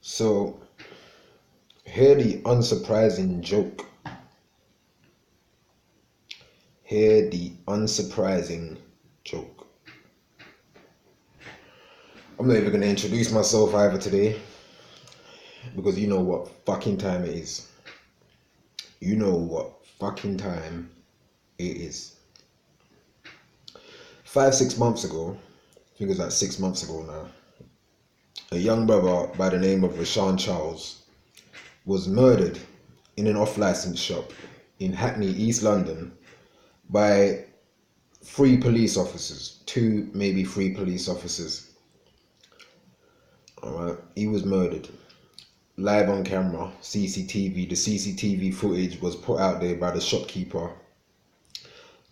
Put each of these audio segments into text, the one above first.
So, hear the unsurprising joke. Hear the unsurprising joke. I'm not even going to introduce myself either today, because you know what fucking time it is. You know what fucking time it is. 5-6 months ago, I think it was like 6 months ago now, a young brother by the name of Rashan Charles was murdered in an off-license shop in Hackney, East London, by 3 police officers, 2, maybe 3 police officers. Alright, he was murdered. Live on camera, CCTV. The CCTV footage was put out there by the shopkeeper,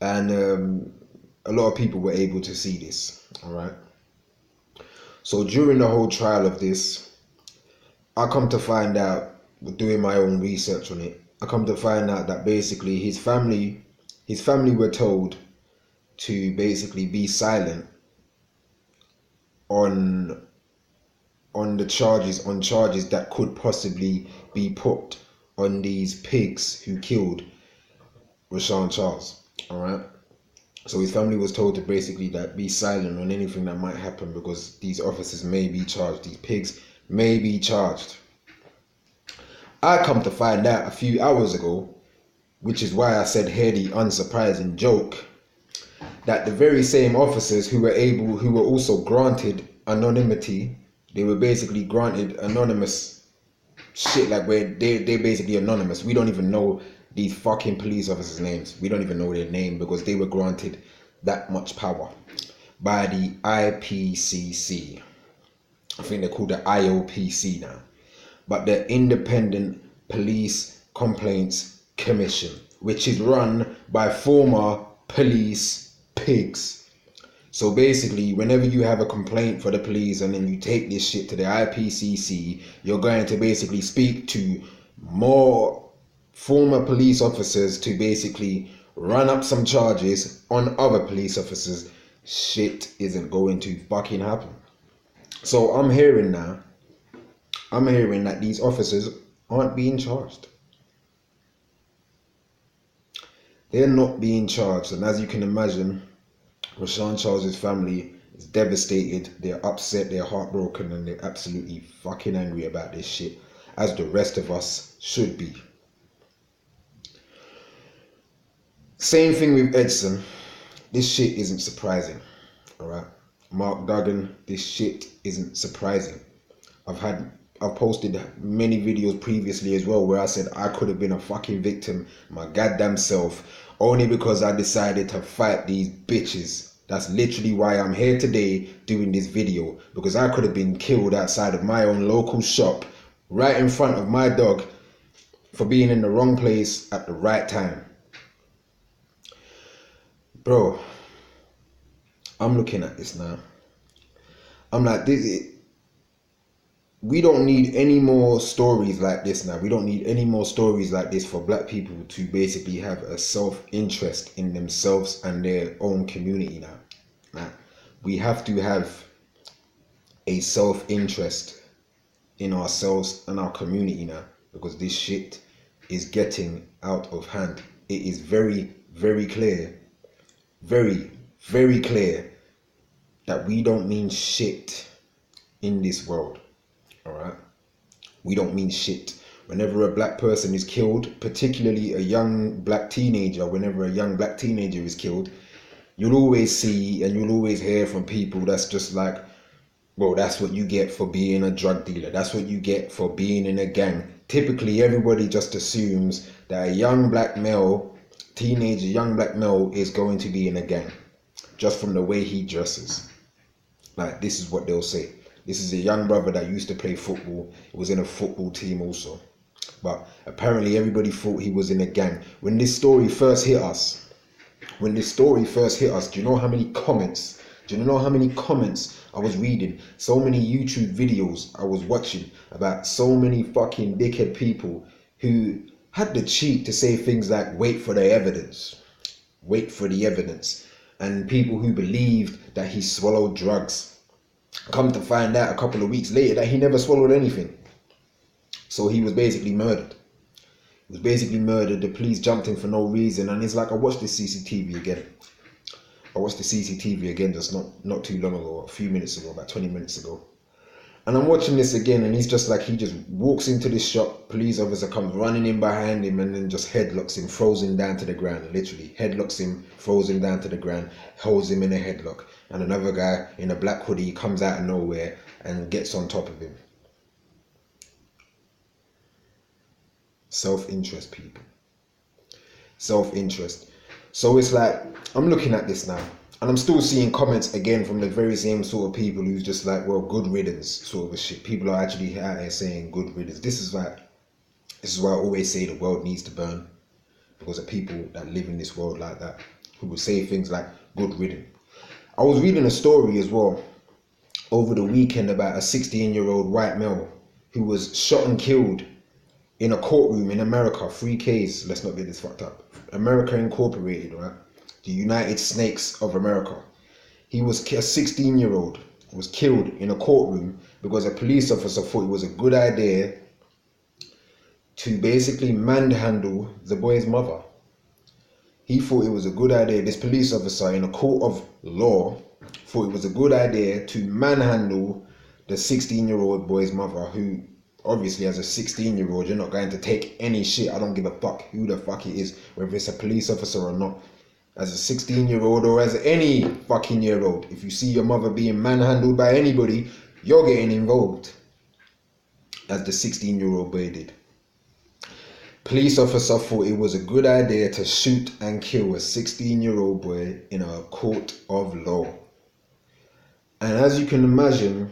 and a lot of people were able to see this. Alright. So during the whole trial of this, I come to find out, doing my own research on it, I come to find out that basically his family were told to basically be silent on the charges that could possibly be put on these pigs who killed Rashan Charles. Alright. So his family was told to basically be silent on anything that might happen, because these officers may be charged, these pigs may be charged. I come to find out a few hours ago, which is why I said hear the unsurprising joke, that the very same officers who were also granted anonymity, they were basically granted anonymous shit, like where they're basically anonymous. We don't even know these fucking police officers' names. We don't even know their name, because they were granted that much power by the IPCC. I think they're called the IOPC now. But the Independent Police Complaints Commission, which is run by former police pigs. So basically, whenever you have a complaint for the police and then you take this shit to the IPCC, you're going to basically speak to more former police officers to basically run up some charges on other police officers. Shit isn't going to fucking happen. So I'm hearing that these officers aren't being charged. They're not being charged, and as you can imagine, Rashan Charles' family is devastated, they're upset, they're heartbroken, and they're absolutely fucking angry about this shit, as the rest of us should be. Same thing with Edson. This shit isn't surprising. Alright. Mark Duggan, this shit isn't surprising. I've posted many videos previously as well where I said I could have been a fucking victim my goddamn self, only because I decided to fight these bitches. That's literally why I'm here today doing this video, because I could have been killed outside of my own local shop, right in front of my dog, for being in the wrong place at the right time. Bro, I'm looking at this now. I'm like, we don't need any more stories like this now. We don't need any more stories like this for black people to basically have a self-interest in themselves and their own community now. We have to have a self-interest in ourselves and our community now, because this shit is getting out of hand. It is very, very clear, very, very clear that we don't mean shit in this world. Alright, we don't mean shit. Whenever a black person is killed, particularly a young black teenager, whenever a young black teenager is killed, you'll always see and you'll always hear from people that's just like, well, that's what you get for being a drug dealer. That's what you get for being in a gang. Typically, everybody just assumes that a young black male, teenager, young black male is going to be in a gang, just from the way he dresses. Like, this is what they'll say. This is a young brother that used to play football. He was in a football team also. But apparently everybody thought he was in a gang. When this story first hit us, do you know how many comments? I was reading? So many YouTube videos I was watching about so many fucking dickhead people who had the cheek to say things like, wait for the evidence. Wait for the evidence. And people who believed that he swallowed drugs. Come to find out a couple of weeks later that he never swallowed anything. So he was basically murdered. He was basically murdered. The police jumped in for no reason, and it's like I watched the CCTV again. I watched the CCTV again just not too long ago, a few minutes ago, about 20 minutes ago. And I'm watching this again, and he's just like, he just walks into this shop, police officer comes running in behind him and then just headlocks him, throws him down to the ground, literally. Headlocks him, throws him down to the ground, holds him in a headlock. And another guy in a black hoodie comes out of nowhere and gets on top of him. Self-interest, people. Self-interest. So it's like, I'm looking at this now, and I'm still seeing comments again from the very same sort of people who's just like, well, good riddance sort of a shit. People are actually out there saying good riddance. This is why I always say the world needs to burn, because of people that live in this world like that, who will say things like good riddance. I was reading a story as well over the weekend about a 16-year-old white male who was shot and killed in a courtroom in America. 3Ks, let's not get this fucked up. America Incorporated, right? The United Snakes of America. He was a 16-year-old was killed in a courtroom because a police officer thought it was a good idea to basically manhandle the boy's mother. He thought it was a good idea, this police officer in a court of law thought it was a good idea to manhandle the 16-year-old boy's mother, who obviously as a 16-year-old, you're not going to take any shit. I don't give a fuck who the fuck it is, whether it's a police officer or not. As a 16-year-old or as any fucking year-old, if you see your mother being manhandled by anybody, you're getting involved, as the 16-year-old boy did. Police officer thought it was a good idea to shoot and kill a 16-year-old boy in a court of law. And as you can imagine,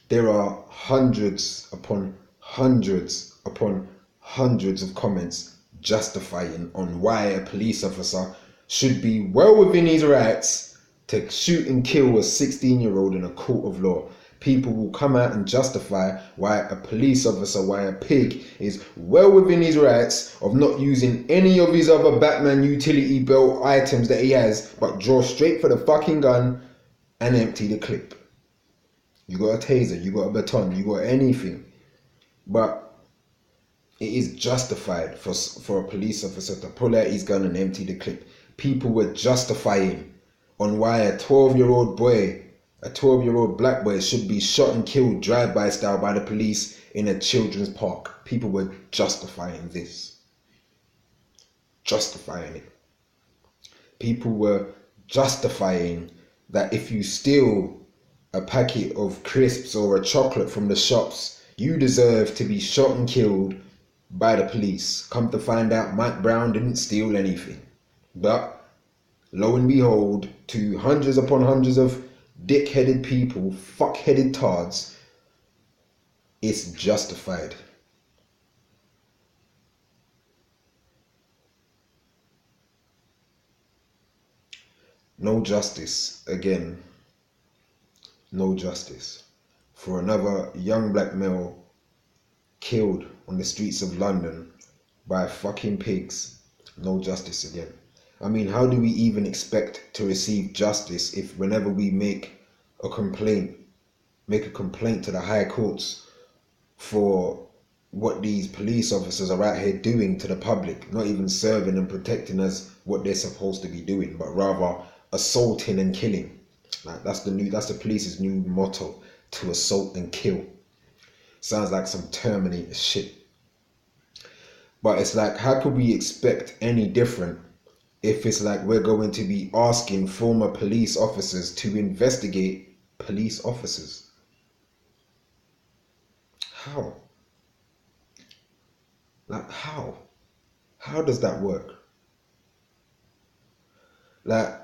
there are hundreds upon hundreds upon hundreds of comments justifying on why a police officer should be well within his rights to shoot and kill a 16-year-old in a court of law. People will come out and justify why a police officer, why a pig is well within his rights of not using any of his other Batman utility belt items that he has, but draw straight for the fucking gun and empty the clip. You got a taser, you got a baton, you got anything. But it is justified for a police officer to pull out his gun and empty the clip. People were justifying on why a 12-year-old boy, a 12-year-old black boy should be shot and killed drive-by style by the police in a children's park. People were justifying this. Justifying it. People were justifying that if you steal a packet of crisps or a chocolate from the shops, you deserve to be shot and killed by the police. Come to find out, Mike Brown didn't steal anything. But lo and behold, to hundreds upon hundreds of dick-headed people, fuck-headed tards, it's justified. No justice, again. No justice for another young black male killed on the streets of London by fucking pigs. No justice again. I mean, how do we even expect to receive justice if whenever we make a complaint to the high courts for what these police officers are out here doing to the public, not even serving and protecting us what they're supposed to be doing, but rather assaulting and killing. Like that's the police's new motto, to assault and kill. Sounds like some Terminator shit. But it's like, how could we expect any different if it's like we're going to be asking former police officers to investigate police officers? How? Like, how? How does that work? Like,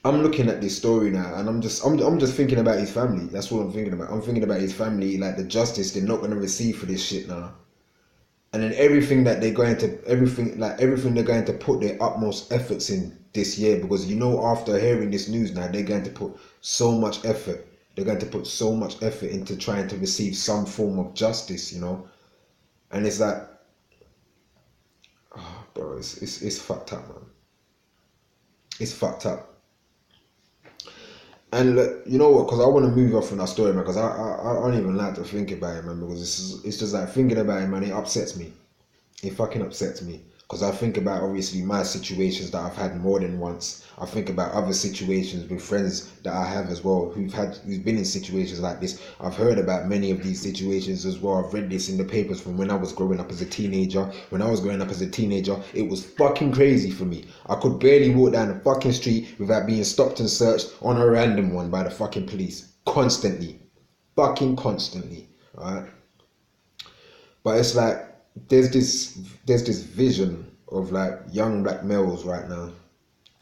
I'm looking at this story now, and I'm just thinking about his family. That's what I'm thinking about. I'm thinking about his family, like the justice they're not going to receive for this shit now, and then everything they're going to put their utmost efforts in this year, because after hearing this news now, they're going to put so much effort. They're going to put so much effort into trying to receive some form of justice, and it's like, oh, bro, it's fucked up, man. It's fucked up. And you know what? Because I want to move off from that story, man. Because I don't even like to think about it, man. Because it's just like thinking about it, man. It upsets me. It fucking upsets me. Because I think about obviously my situations that I've had more than once. I think about other situations with friends that I have as well who've been in situations like this. I've heard about many of these situations as well. I've read this in the papers from when I was growing up as a teenager. When I was growing up as a teenager, it was fucking crazy for me. I could barely walk down the fucking street without being stopped and searched on a random one by the fucking police. Constantly. Fucking constantly. Alright? But it's like there's this vision of like young black males right now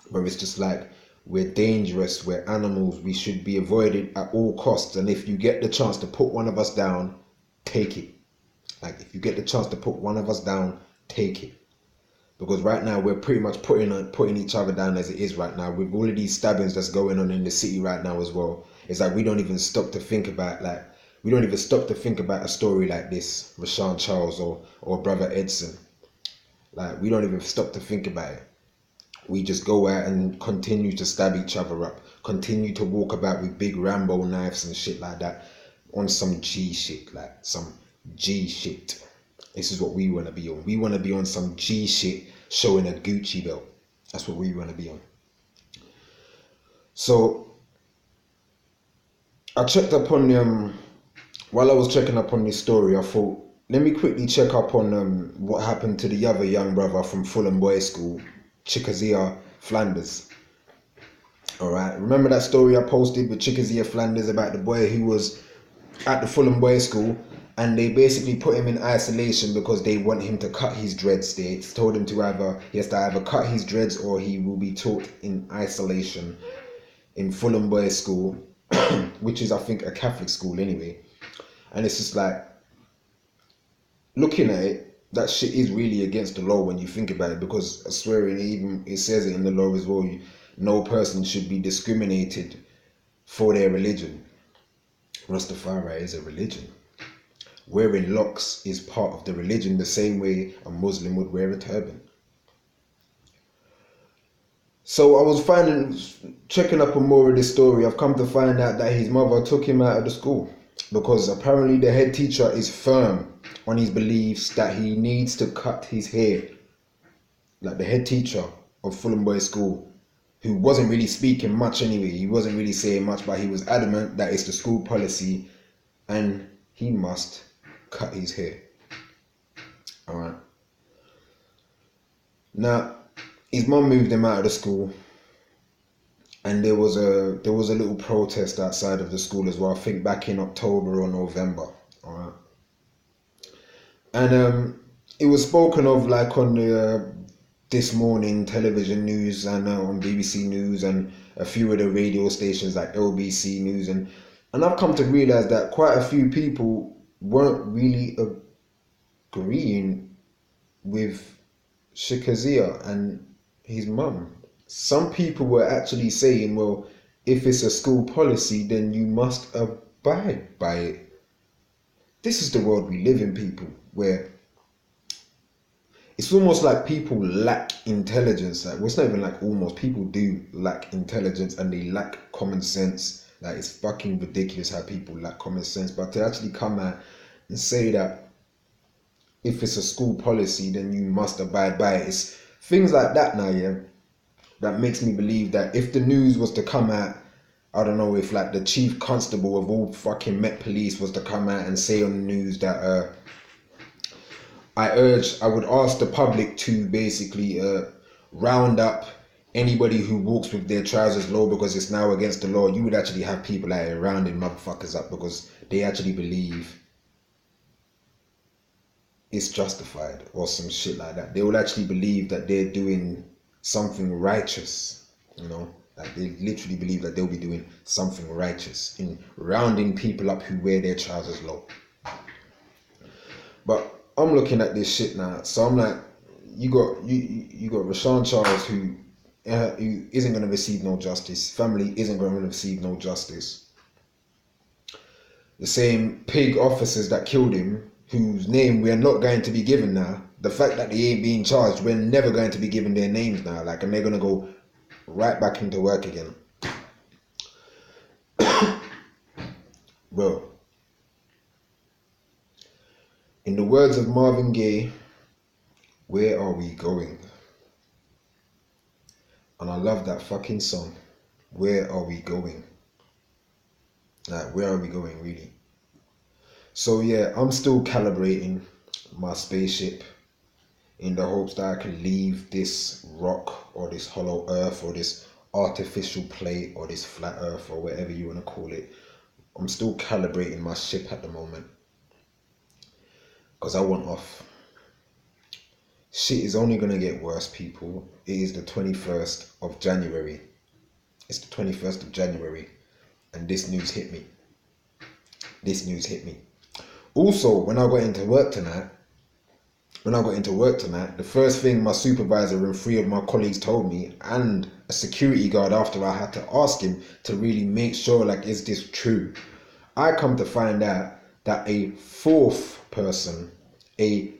where it's just like we're dangerous, we're animals, we should be avoided at all costs, and if you get the chance to put one of us down, take it. Like if you get the chance to put one of us down, take it. Because right now we're pretty much putting each other down as it is right now with all of these stabbings that's going on in the city right now as well. It's like we don't even stop to think about a story like this, Rashan Charles or Brother Edson. Like we don't even stop to think about it. We just go out and continue to stab each other up, continue to walk about with big Rambo knives and shit like that on some G shit, like some G shit. This is what we want to be on. We want to be on some G shit showing a Gucci belt. That's what we want to be on. So I checked up on while I was checking up on this story, I thought, let me quickly check up on what happened to the other young brother from Fulham Boys School, Chickazia Flanders. Alright, remember that story I posted with Chickazia Flanders about the boy who was at the Fulham Boys School and they basically put him in isolation because they want him to cut his dreads. They told him he has to either cut his dreads or he will be taught in isolation in Fulham Boys School, which is I think a Catholic school anyway. And it's just like, looking at it, that shit is really against the law when you think about it, because I swear it says it in the law as well, no person should be discriminated for their religion. Rastafari is a religion. Wearing locks is part of the religion the same way a Muslim would wear a turban. So I was checking up on more of this story. I've come to find out that his mother took him out of the school because apparently the head teacher is firm on his beliefs that he needs to cut his hair. Like the head teacher of Fulham Boys School, who wasn't really speaking much anyway, he wasn't really saying much, but he was adamant that it's the school policy and he must cut his hair. Alright. Now, his mum moved him out of the school, and there was a little protest outside of the school as well. I think back in October or November. Alright. And it was spoken of like on the This Morning television news and on BBC News and a few of the radio stations like LBC News, and I've come to realize that quite a few people weren't really agreeing with Shikazia and his mum. Some people were actually saying, well, if it's a school policy, then you must abide by it. This is the world we live in, people, where it's almost like people lack intelligence. Like, well, it's not even like almost. People do lack intelligence and they lack common sense. Like, it's fucking ridiculous how people lack common sense. But to actually come out and say that if it's a school policy, then you must abide by it. It's things like that now, yeah, that makes me believe that if the news was to come out, I don't know, if like the chief constable of all fucking Met Police was to come out and say on the news that I would ask the public to basically round up anybody who walks with their trousers low because it's now against the law. You would actually have people out here rounding motherfuckers up because they actually believe it's justified or some shit like that. They will actually believe that they're doing something righteous, you know, like they literally believe that they'll be doing something righteous in rounding people up who wear their trousers low. But I'm looking at this shit now, so I'm like, you got Rashan Charles who isn't going to receive no justice. Family isn't going to receive no justice. The same pig officers that killed him, whose name we are not going to be given now. The fact that they ain't being charged, we're never going to be given their names now. Like, and they're going to go right back into work again. Bro, in the words of Marvin Gaye, where are we going? And I love that fucking song. Where are we going? Like, where are we going, really? So yeah, I'm still calibrating my spaceship in the hopes that I can leave this rock or this hollow earth or this artificial plate or this flat earth or whatever you want to call it. I'm still calibrating my ship at the moment because I want off. Shit is only going to get worse, people. It is the 21st of January. It's the 21st of January and this news hit me. This news hit me. Also, when I got into work tonight, the first thing my supervisor and 3 of my colleagues told me, and a security guard after I had to ask him to really make sure, like, is this true? I come to find out that a fourth person in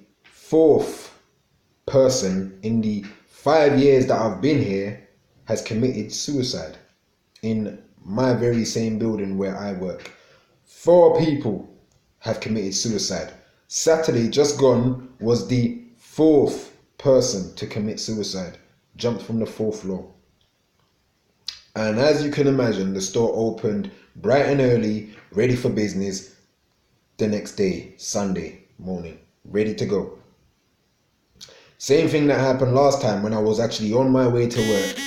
the 5 years that I've been here has committed suicide in my very same building where I work. 4 people have committed suicide. Saturday just gone was the 4th person to commit suicide. Jumped from the 4th floor. And as you can imagine, the store opened bright and early, ready for business the next day, Sunday morning, ready to go. Same thing that happened last time when I was actually on my way to work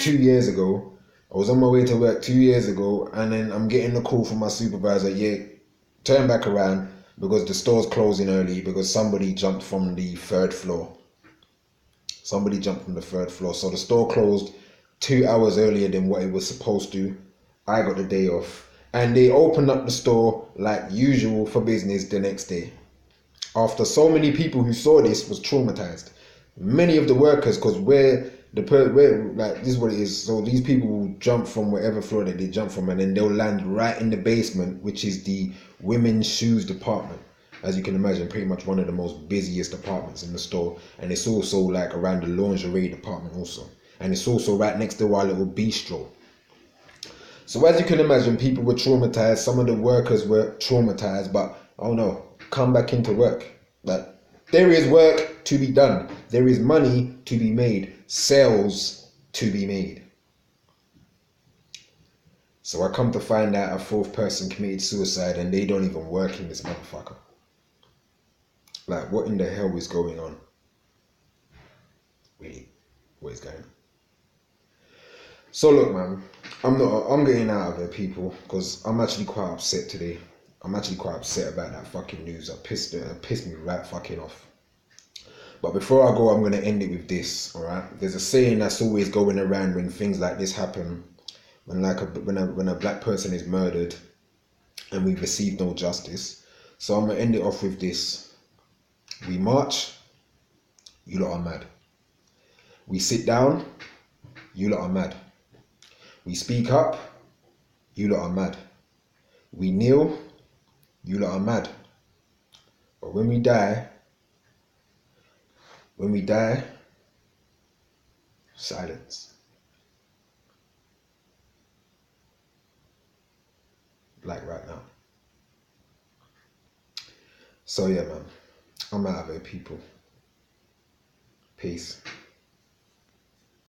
2 years ago. I was on my way to work 2 years ago, and then I'm getting a call from my supervisor, yeah, turn back around because the store's closing early because somebody jumped from the 3rd floor. So the store closed 2 hours earlier than what it was supposed to. I got the day off. And they opened up the store like usual for business the next day. After so many people who saw this was traumatized. Many of the workers, because this is what it is. So these people will jump from wherever floor that they jump from, and then they'll land right in the basement, which is the women's shoes department. As you can imagine, pretty much one of the most busiest departments in the store. And it's also like around the lingerie department also. And it's also right next to our little bistro. So as you can imagine, people were traumatized. Some of the workers were traumatized, but oh no, come back into work. But there is work to be done. There is money to be made. Sales to be made. So I come to find out a 4th person committed suicide and they don't even work in this motherfucker. Like, what in the hell is going on? Really, what is going on? So look, man, I'm getting out of here, people, because I'm actually quite upset today. I'm actually quite upset about that fucking news. It pissed me right fucking off. But before I go, I'm going to end it with this, alright? There's a saying that's always going around when things like this happen, when a black person is murdered and we receive no justice. So I'm going to end it off with this. We march, you lot are mad. We sit down, you lot are mad. We speak up, you lot are mad. We kneel, you lot are mad. But when we die, silence. Like right now. So yeah, man, I'm out of here, people. Peace.